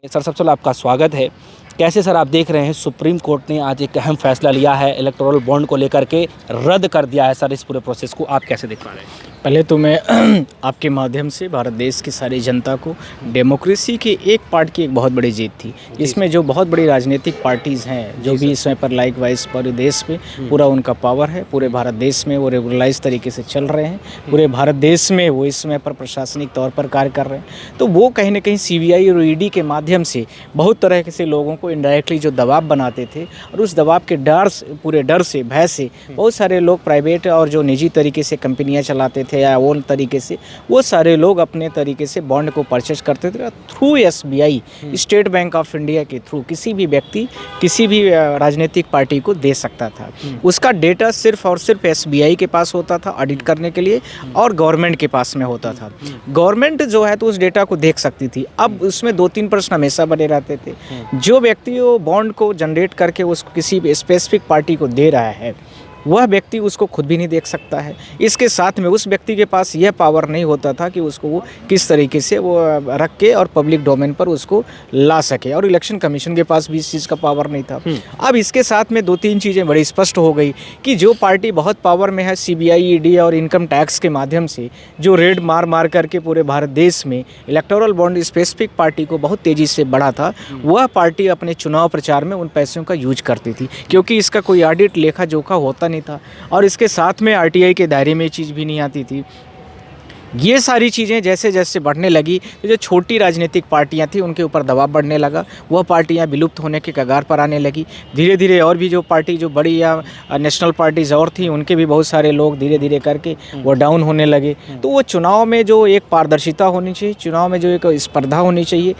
Sir सबसे पहले आपका स्वागत है। कैसे सर आप देख रहे हैं सुप्रीम कोर्ट ने आज एक अहम फैसला लिया है, इलेक्टोरल बॉन्ड को लेकर के रद्द कर दिया है। सर इस पूरे प्रोसेस को आप कैसे देख पा रहे हैं? पहले तो मैं आपके माध्यम से भारत देश की सारी जनता को डेमोक्रेसी के एक पार्ट की एक बहुत बड़ी जीत थी। इसमें जो बहुत बड़ी राजनीतिक पार्टीज़ हैं जो भी इस समय पर लाइक वाइज पूरे देश में पूरा उनका पावर है, पूरे भारत देश में वो रेगुलराइज तरीके से चल रहे हैं, पूरे भारत देश में वो इस समय पर प्रशासनिक तौर पर कार्य कर रहे हैं। तो वो कहीं ना कहीं CBI और ED के माध्यम से बहुत तरह से लोगों को इनडायरेक्टली जो दबाव बनाते थे और उस दबाव के पूरे डर से भय से बहुत सारे लोग प्राइवेट और जो निजी तरीके से कंपनियाँ चलाते थे या वो तरीके से वो सारे लोग अपने तरीके से बॉन्ड को परचेज करते थे through SBI, state bank of India के थ्रू किसी भी व्यक्ति किसी भी राजनीतिक पार्टी को दे सकता था। उसका डेटा सिर्फ और सिर्फ SBI के पास होता था ऑडिट करने के लिए और गवर्नमेंट के पास में होता था। गवर्नमेंट जो है तो उस डेटा को देख सकती थी। अब उसमें 2-3 प्रश्न हमेशा बने रहते थे। जो व्यक्ति वो बॉन्ड को जनरेट करके उसको किसी स्पेसिफिक पार्टी को दे रहा है वह व्यक्ति उसको खुद भी नहीं देख सकता है। इसके साथ में उस व्यक्ति के पास यह पावर नहीं होता था कि उसको वो किस तरीके से वो रख के और पब्लिक डोमेन पर उसको ला सके, और इलेक्शन कमीशन के पास भी इस चीज़ का पावर नहीं था। अब इसके साथ में 2-3 चीज़ें बड़ी स्पष्ट हो गई कि जो पार्टी बहुत पावर में है, CBI, ED और इनकम टैक्स के माध्यम से जो रेड मार करके पूरे भारत देश में इलेक्टोरल बॉन्ड स्पेसिफिक पार्टी को बहुत तेज़ी से बढ़ा था, वह पार्टी अपने चुनाव प्रचार में उन पैसों का यूज करती थी, क्योंकि इसका कोई ऑडिट लेखा जोखा होता नहीं था और इसके साथ में RTI के दायरे में चीज़ भी नहीं आती थी। ये सारी चीज़ें जैसे जैसे बढ़ने लगी तो जो छोटी राजनीतिक पार्टियां थी उनके ऊपर दबाव बढ़ने लगा, वह पार्टियां विलुप्त होने के कगार पर आने लगी। धीरे धीरे और भी जो पार्टी जो बड़ी या नेशनल पार्टीज़ और थी उनके भी बहुत सारे लोग धीरे धीरे करके वो डाउन होने लगे। तो वो चुनाव में जो एक पारदर्शिता होनी चाहिए, चुनाव में जो एक स्पर्धा होनी चाहिए,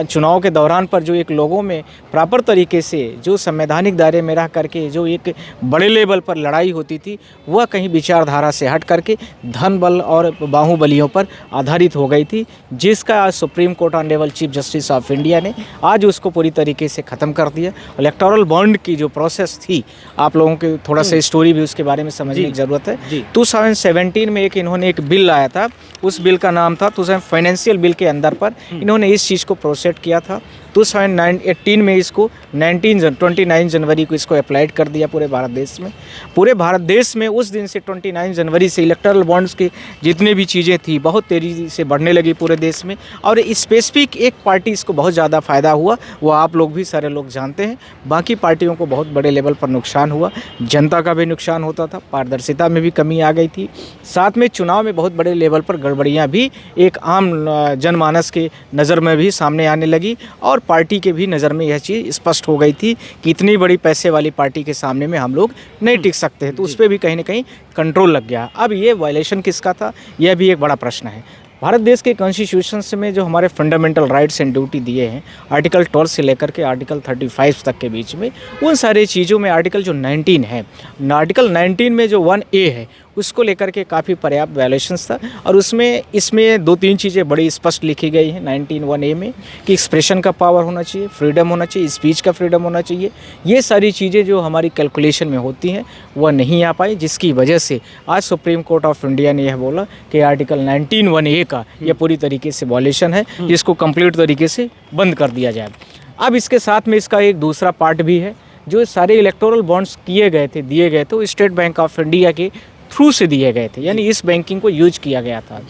चुनाव के दौरान पर जो एक लोगों में प्रॉपर तरीके से जो संवैधानिक दायरे में रह करके जो एक बड़े लेवल पर लड़ाई होती थी, वह कहीं विचारधारा से हट करके धन बल और बाहुबलियों पर आधारित हो गई थी, जिसका आज supreme court honourable chief justice of India ने आज उसको पूरी तरीके से ख़त्म कर दिया। इलेक्टोरल बॉन्ड की जो प्रोसेस थी, आप लोगों के थोड़ा सा स्टोरी भी उसके बारे में समझने की ज़रूरत है। 2017 में इन्होंने एक बिल लाया था, उस बिल का नाम था 2000 फाइनेंशियल बिल के अंदर पर इन्होंने इस चीज़ को प्रोसेड किया था। 2018 में इसको 29 जनवरी को इसको अप्लाइड कर दिया पूरे भारत देश में। पूरे भारत देश में उस दिन से 29 जनवरी से इलेक्टोरल बॉन्ड्स की जितनी भी चीज़ें थी बहुत तेज़ी से बढ़ने लगी पूरे देश में, और स्पेसिफिक एक पार्टी इसको बहुत ज़्यादा फ़ायदा हुआ, वो आप लोग भी सारे लोग जानते हैं। बाकी पार्टियों को बहुत बड़े लेवल पर नुकसान हुआ, जनता का भी नुकसान होता था, पारदर्शिता में भी कमी आ गई थी, साथ में चुनाव में बहुत बड़े लेवल पर गड़बड़ियाँ भी एक आम जनमानस के नज़र में भी सामने आने लगी, और पार्टी के भी नज़र में यह चीज़ स्पष्ट हो गई थी कि इतनी बड़ी पैसे वाली पार्टी के सामने में हम लोग नहीं टिक सकते हैं। तो उस पर भी कहीं ना कहीं कंट्रोल लग गया। अब ये वायलेशन किसका था, यह भी एक बड़ा प्रश्न है। भारत देश के कॉन्स्टिट्यूशन में जो हमारे फंडामेंटल राइट्स एंड ड्यूटी दिए हैं, आर्टिकल 12 से लेकर के आर्टिकल 35 तक के बीच में, उन सारी चीज़ों में आर्टिकल जो 19 है, आर्टिकल 19 में जो 1A है उसको लेकर के काफ़ी पर्याप्त वायलेशंस था, और इसमें 2-3 चीज़ें बड़ी स्पष्ट लिखी गई हैं 19(1)A में कि एक्सप्रेशन का पावर होना चाहिए, फ्रीडम होना चाहिए, स्पीच का फ्रीडम होना चाहिए। ये सारी चीज़ें जो हमारी कैलकुलेशन में होती हैं वह नहीं आ पाई, जिसकी वजह से आज सुप्रीम कोर्ट ऑफ इंडिया ने यह बोला कि आर्टिकल 19(1)A का यह पूरी तरीके से वायलेशन है, जिसको कंप्लीट तरीके से बंद कर दिया जाए। अब इसके साथ में इसका एक दूसरा पार्ट भी है, जो सारे इलेक्टोरल बॉन्ड्स दिए गए थे वो स्टेट बैंक ऑफ इंडिया के थ्रू से दिए गए थे, यानी इस बैंकिंग को यूज किया गया था,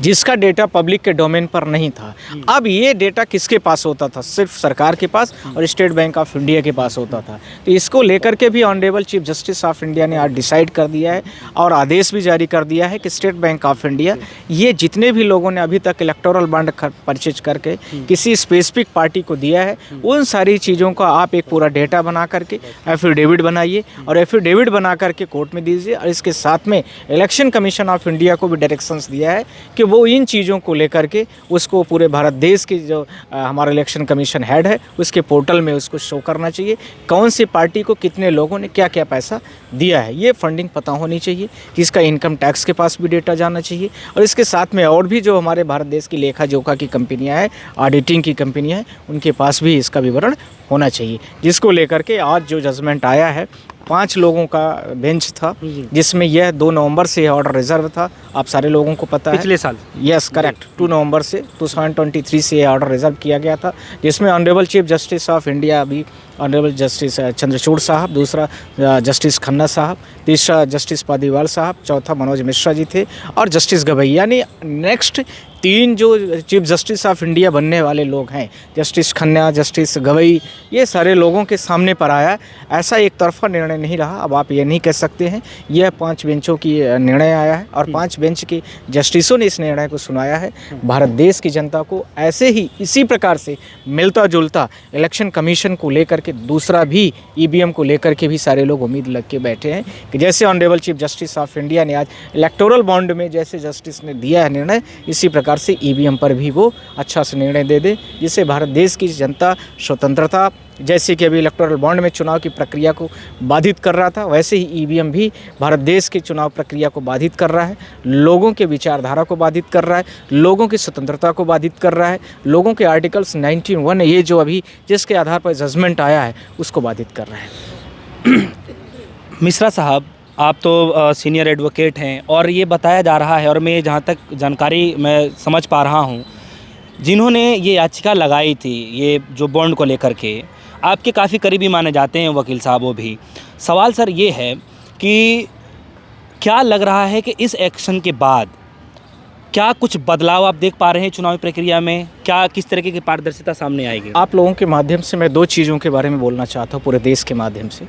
जिसका डेटा पब्लिक के डोमेन पर नहीं था। अब ये डेटा किसके पास होता था, सिर्फ सरकार के पास और स्टेट बैंक ऑफ इंडिया के पास होता था। तो इसको लेकर के भी honourable chief justice of India ने आज डिसाइड कर दिया है और आदेश भी जारी कर दिया है कि स्टेट बैंक ऑफ इंडिया ये जितने भी लोगों ने अभी तक इलेक्टोरल बॉन्ड परचेज करके किसी स्पेसिफिक पार्टी को दिया है, उन सारी चीज़ों का आप एक पूरा डेटा बना करके एफिडेविट बनाइए और एफिडेविट बना करके कोर्ट में दीजिए। और इसके साथ में इलेक्शन कमीशन ऑफ इंडिया को भी डायरेक्शंस दिया है कि वो इन चीज़ों को लेकर के उसको पूरे भारत देश की जो हमारा इलेक्शन कमीशन हेड है उसके पोर्टल में उसको शो करना चाहिए, कौन सी पार्टी को कितने लोगों ने क्या क्या पैसा दिया है, ये फंडिंग पता होनी चाहिए, जिसका इनकम टैक्स के पास भी डेटा जाना चाहिए। और इसके साथ में और भी जो हमारे भारत देश की लेखा जोखा की कंपनियां हैं, ऑडिटिंग की कंपनियां हैं, उनके पास भी इसका विवरण होना चाहिए, जिसको लेकर के आज जो जजमेंट आया है 5 लोगों का बेंच था, जिसमें यह 2 नवंबर से यह ऑर्डर रिजर्व था। आप सारे लोगों को पता है, पिछले साल। यस करेक्ट, 2 नवंबर से 2023 से यह ऑर्डर रिजर्व किया गया था, जिसमें honourable chief justice of India भी ऑनरेबल जस्टिस चंद्रचूड़ साहब, दूसरा जस्टिस खन्ना साहब, तीसरा जस्टिस पादीवाल साहब, चौथा मनोज मिश्रा जी थे और जस्टिस गवई, यानी नेक्स्ट 3 जो चीफ जस्टिस ऑफ इंडिया बनने वाले लोग हैं, जस्टिस खन्ना, जस्टिस गवई, ये सारे लोगों के सामने पर आया। ऐसा एक तरफा निर्णय नहीं रहा। अब आप ये नहीं कह सकते हैं, यह 5 बेंचों की निर्णय आया है और 5 बेंच के जस्टिसों ने इस निर्णय को सुनाया है। भारत देश की जनता को ऐसे ही इसी प्रकार से मिलता जुलता इलेक्शन कमीशन को लेकर के, दूसरा भी ईवीएम को लेकर के भी सारे लोग उम्मीद लग के बैठे हैं कि जैसे honourable chief justice of India ने आज इलेक्टोरल बॉन्ड में जैसे जस्टिस ने दिया है निर्णय, इसी प्रकार से ईवीएम पर भी वो अच्छा से निर्णय दे दे, जिससे भारत देश की जनता स्वतंत्रता, जैसे कि अभी इलेक्टोरल बॉन्ड में चुनाव की प्रक्रिया को बाधित कर रहा था, वैसे ही ईवीएम भी भारत देश की चुनाव प्रक्रिया को बाधित कर रहा है, लोगों के विचारधारा को बाधित कर रहा है, लोगों की स्वतंत्रता को बाधित कर रहा है, लोगों के आर्टिकल्स 19(1) ये जो अभी जिसके आधार पर जजमेंट आया है उसको बाधित कर रहा है। मिश्रा साहब, आप तो सीनियर एडवोकेट हैं और ये बताया जा रहा है, और मैं जहाँ तक जानकारी मैं समझ पा रहा हूँ, जिन्होंने ये याचिका लगाई थी ये जो बॉन्ड को लेकर के, आपके काफ़ी करीबी माने जाते हैं वकील साहब वो भी। सवाल सर ये है कि क्या लग रहा है कि इस एक्शन के बाद क्या कुछ बदलाव आप देख पा रहे हैं चुनावी प्रक्रिया में? क्या किस तरीके की पारदर्शिता सामने आएगी? आप लोगों के माध्यम से मैं 2 चीज़ों के बारे में बोलना चाहता हूँ, पूरे देश के माध्यम से,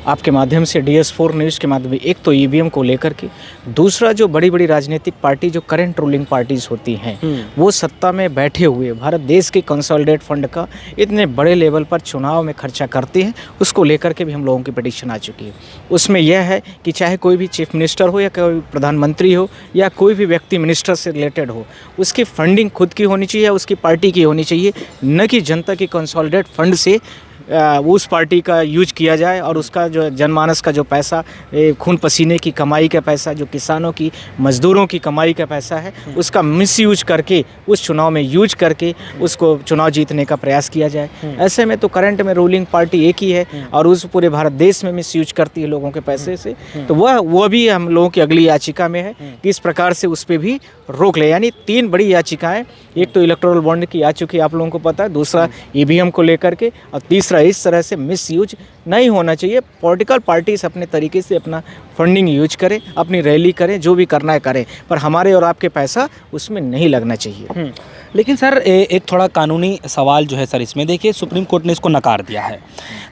आपके माध्यम से, DS4 न्यूज़ के माध्यम से। एक तो ईवीएम को लेकर के, दूसरा जो बड़ी बड़ी राजनीतिक पार्टी, जो करंट रूलिंग पार्टीज़ होती हैं, वो सत्ता में बैठे हुए भारत देश के कंसोलिडेट फंड का इतने बड़े लेवल पर चुनाव में खर्चा करते हैं, उसको लेकर के भी हम लोगों की पिटीशन आ चुकी है। उसमें यह है कि चाहे कोई भी चीफ मिनिस्टर हो या कोई प्रधानमंत्री हो या कोई भी व्यक्ति मिनिस्टर से रिलेटेड हो, उसकी फंडिंग खुद की होनी चाहिए, उसकी पार्टी की होनी चाहिए, न कि जनता की कंसोलिडेट फंड से उस पार्टी का यूज किया जाए और उसका जो जनमानस का जो पैसा, खून पसीने की कमाई का पैसा, जो किसानों की, मजदूरों की कमाई का पैसा है, उसका मिसयूज करके उस चुनाव में यूज करके उसको चुनाव जीतने का प्रयास किया जाए। ऐसे में तो करंट में रूलिंग पार्टी एक ही है और उस पूरे भारत देश में मिसयूज करती है लोगों के पैसे से, तो वह भी हम लोगों की अगली याचिका में है कि इस प्रकार से उस पर भी रोक ले। यानी 3 बड़ी याचिकाएँ, एक तो इलेक्टोरल बॉन्ड की आ चुकी है, आप लोगों को पता है, दूसरा ईवीएम को लेकर के, और तीसरा इस तरह से मिसयूज नहीं होना चाहिए। पॉलिटिकल पार्टीज अपने तरीके से अपना फंडिंग यूज करें, अपनी रैली करें, जो भी करना है करें, पर हमारे और आपके पैसा उसमें नहीं लगना चाहिए। लेकिन सर एक थोड़ा कानूनी सवाल जो है सर, इसमें देखिए सुप्रीम कोर्ट ने इसको नकार दिया है,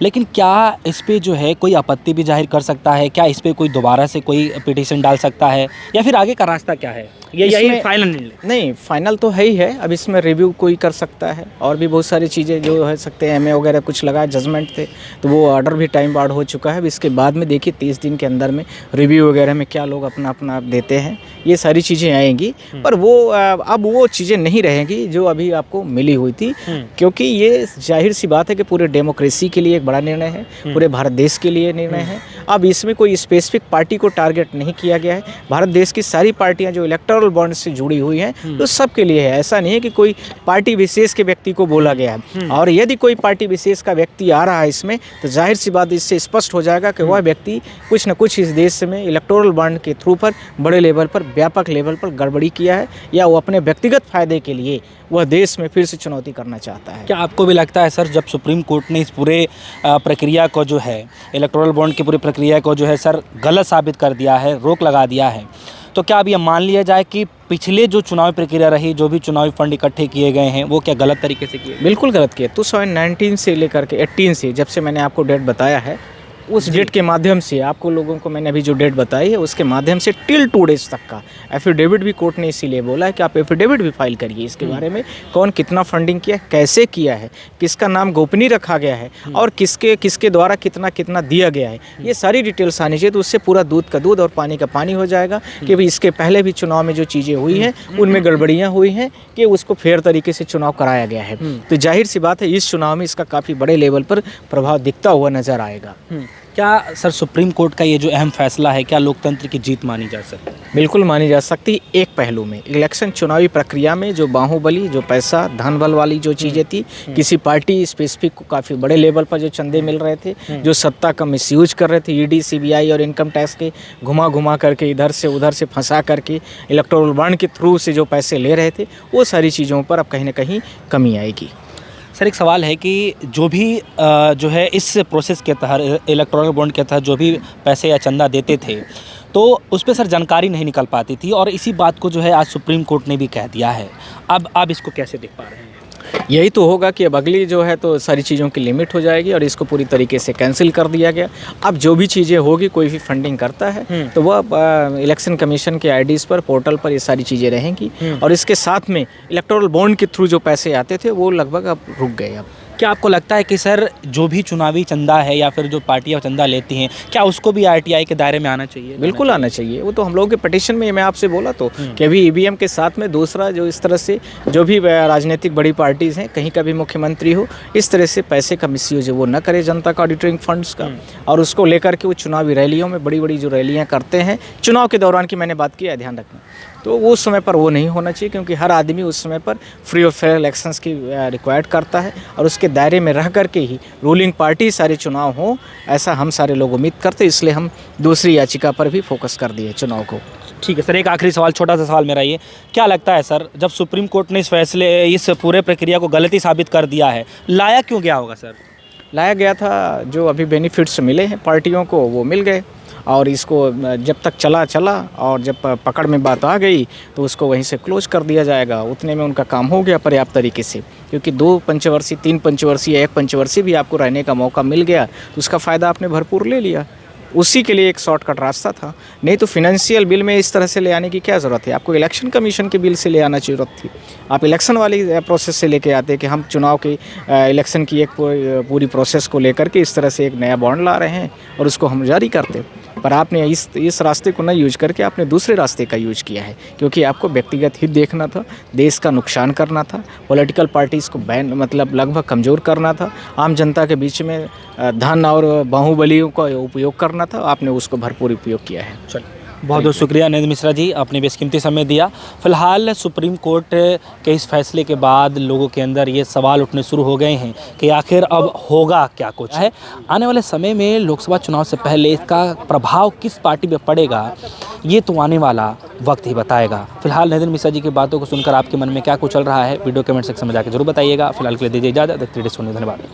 लेकिन क्या इस पे जो है कोई आपत्ति भी जाहिर कर सकता है? क्या इस पे कोई दोबारा से कोई पिटीशन डाल सकता है, या फिर आगे का रास्ता क्या है? ये यही फाइनल नहीं, फाइनल तो है ही है। अब इसमें रिव्यू कोई कर सकता है और भी बहुत सारी चीज़ें जो है सकते हैं, MA वगैरह कुछ लगा, जजमेंट थे, तो वो ऑर्डर भी टाइम बाउंड हो चुका है। अब इसके बाद में देखिए 30 दिन के अंदर में रिव्यू वगैरह में क्या लोग अपना अपना देते हैं, ये सारी चीज़ें आएंगी, पर वो अब वो चीज़ें नहीं रहेंगी जो अभी आपको मिली हुई थी, क्योंकि ये जाहिर सी बात है कि पूरे डेमोक्रेसी के लिए एक बड़ा निर्णय है, पूरे भारत देश के लिए निर्णय है। अब इसमें कोई स्पेसिफिक पार्टी को टारगेट नहीं किया गया है, भारत देश की सारी पार्टियां जो इलेक्टोरल बॉन्ड से जुड़ी हुई हैं तो सबके लिए है। ऐसा नहीं है कि कोई पार्टी विशेष के व्यक्ति को बोला गया है, और यदि कोई पार्टी विशेष का व्यक्ति आ रहा है इसमें, तो जाहिर सी बात इससे स्पष्ट हो जाएगा कि वह व्यक्ति कुछ न कुछ इस देश में इलेक्टोरल बॉन्ड के थ्रू पर बड़े लेवल पर, व्यापक लेवल पर गड़बड़ी किया है, या वो अपने व्यक्तिगत फायदे के लिए वह देश में फिर से चुनौती करना चाहता है। क्या आपको भी लगता है सर, जब सुप्रीम कोर्ट ने इस पूरे प्रक्रिया को जो है, इलेक्टोरल बॉन्ड की पूरी प्रक्रिया को जो है सर गलत साबित कर दिया है, रोक लगा दिया है, तो क्या अब ये मान लिया जाए कि पिछले जो चुनावी प्रक्रिया रही, जो भी चुनावी फंड इकट्ठे किए गए हैं, वो क्या गलत तरीके से किए? बिल्कुल गलत किए। 2019 से लेकर के 18 से, जब से मैंने आपको डेट बताया है, उस डेट के माध्यम से आपको लोगों को मैंने अभी जो डेट बताई है उसके माध्यम से टिल 2 डेज तक का एफिडेविट भी कोर्ट ने इसीलिए बोला है कि आप एफिडेविट भी फाइल करिए इसके बारे में, कौन कितना फंडिंग किया, कैसे किया है, किसका नाम गोपनीय रखा गया है और किसके द्वारा कितना कितना दिया गया है, ये सारी डिटेल्स आनी चाहिए। तो उससे पूरा दूध का दूध और पानी का पानी हो जाएगा कि भाई इसके पहले भी चुनाव में जो चीज़ें हुई हैं उनमें गड़बड़ियाँ हुई हैं कि उसको फेयर तरीके से चुनाव कराया गया है। तो जाहिर सी बात है इस चुनाव में इसका काफ़ी बड़े लेवल पर प्रभाव दिखता हुआ नजर आएगा। क्या सर सुप्रीम कोर्ट का ये जो अहम फैसला है, क्या लोकतंत्र की जीत मानी जा सकती है? बिल्कुल मानी जा सकती। एक पहलू में इलेक्शन चुनावी प्रक्रिया में जो बाहुबली, जो पैसा धन बल वाली जो चीज़ें थी, किसी पार्टी स्पेसिफिक को काफ़ी बड़े लेवल पर जो चंदे मिल रहे थे, जो सत्ता का मिसयूज कर रहे थे, ईडी सीबीआई और इनकम टैक्स के घुमा घुमा करके इधर से उधर से फंसा करके इलेक्टोरल बॉन्ड के थ्रू से जो पैसे ले रहे थे, वो सारी चीज़ों पर अब कहीं ना कहीं कमी आएगी। सर एक सवाल है कि जो भी जो है इस प्रोसेस के तहत, इलेक्टोरल बॉन्ड के तहत जो भी पैसे या चंदा देते थे, तो उस पर सर जानकारी नहीं निकल पाती थी, और इसी बात को जो है आज सुप्रीम कोर्ट ने भी कह दिया है। अब आप इसको कैसे देख पा रहे हैं? यही तो होगा कि अब अगली जो है तो सारी चीज़ों की लिमिट हो जाएगी और इसको पूरी तरीके से कैंसिल कर दिया गया। अब जो भी चीज़ें होगी, कोई भी फंडिंग करता है तो वह इलेक्शन कमीशन के आईडीज़ पर, पोर्टल पर ये सारी चीज़ें रहेंगी। और इसके साथ में इलेक्टोरल बॉन्ड के थ्रू जो पैसे आते थे वो लगभग अब रुक गए। अब क्या आपको लगता है कि सर जो भी चुनावी चंदा है या फिर जो पार्टियां चंदा लेती हैं, क्या उसको भी आरटीआई के दायरे में आना चाहिए? बिल्कुल आना चाहिए। वो तो हम लोगों के पिटीशन में मैं आपसे बोला तो कि अभी ईवीएम के साथ में दूसरा जो इस तरह से जो भी राजनीतिक बड़ी पार्टीज़ हैं, कहीं का भी मुख्यमंत्री हो, इस तरह से पैसे का मिसयूज वो न करे जनता का ऑडिटिंग फंड्स का, और उसको लेकर के वो चुनावी रैलियों में बड़ी बड़ी जो रैलियाँ करते हैं चुनाव के दौरान की मैंने बात की है, ध्यान रखना, तो वो उस समय पर वो नहीं होना चाहिए, क्योंकि हर आदमी उस समय पर फ्री और फेयर इलेक्शंस की रिक्वायर्ड करता है और उसके दायरे में रह करके ही रूलिंग पार्टी सारे चुनाव हों, ऐसा हम सारे लोग उम्मीद करते, इसलिए हम दूसरी याचिका पर भी फोकस कर दिए चुनाव को। ठीक है सर, एक आखिरी सवाल, छोटा सा सवाल मेरा ये, क्या लगता है सर, जब सुप्रीम कोर्ट ने इस पूरे प्रक्रिया को गलती साबित कर दिया है, लाया क्यों गया होगा सर? लाया गया था, जो अभी बेनिफिट्स मिले हैं पार्टियों को वो मिल गए, और इसको जब तक चला और जब पकड़ में बात आ गई तो उसको वहीं से क्लोज कर दिया जाएगा। उतने में उनका काम हो गया पर्याप्त तरीके से, क्योंकि 2 पंचवर्षीय 3 पंचवर्षीय 1 पंचवर्षीय भी आपको रहने का मौका मिल गया तो उसका फ़ायदा आपने भरपूर ले लिया। उसी के लिए एक शॉर्टकट रास्ता था, नहीं तो फिनेंशियल बिल में इस तरह से ले आने की क्या ज़रूरत है? आपको इलेक्शन कमीशन के बिल से ले आना ज़रूरत थी। आप इलेक्शन वाली प्रोसेस से लेके आते कि हम चुनाव के इलेक्शन की एक पूरी प्रोसेस को लेकर के इस तरह से एक नया बॉन्ड ला रहे हैं और उसको हम जारी करते, पर आपने इस रास्ते को न यूज करके आपने दूसरे रास्ते का यूज किया है, क्योंकि आपको व्यक्तिगत हित देखना था, देश का नुकसान करना था, पॉलिटिकल पार्टीज़ को बैन मतलब लगभग कमज़ोर करना था, आम जनता के बीच में धन और बाहुबलियों का उपयोग करना था, आपने उसको भरपूर उपयोग किया है। चलिए, बहुत बहुत शुक्रिया नरेंद्र मिश्रा जी, आपने बेशकीमती समय दिया। फिलहाल सुप्रीम कोर्ट के इस फैसले के बाद लोगों के अंदर ये सवाल उठने शुरू हो गए हैं कि आखिर अब होगा क्या कुछ है। आने वाले समय में लोकसभा चुनाव से पहले इसका प्रभाव किस पार्टी पे पड़ेगा, ये तो आने वाला वक्त ही बताएगा। फिलहाल नरेंद्र मिश्रा जी की बातों को सुनकर आपके मन में क्या कुछ चल रहा है, वीडियो कमेंट सेक्शन में जाकर जरूर बताइएगा। फिलहाल के लिए दीजिए इजाज़त, धन्यवाद।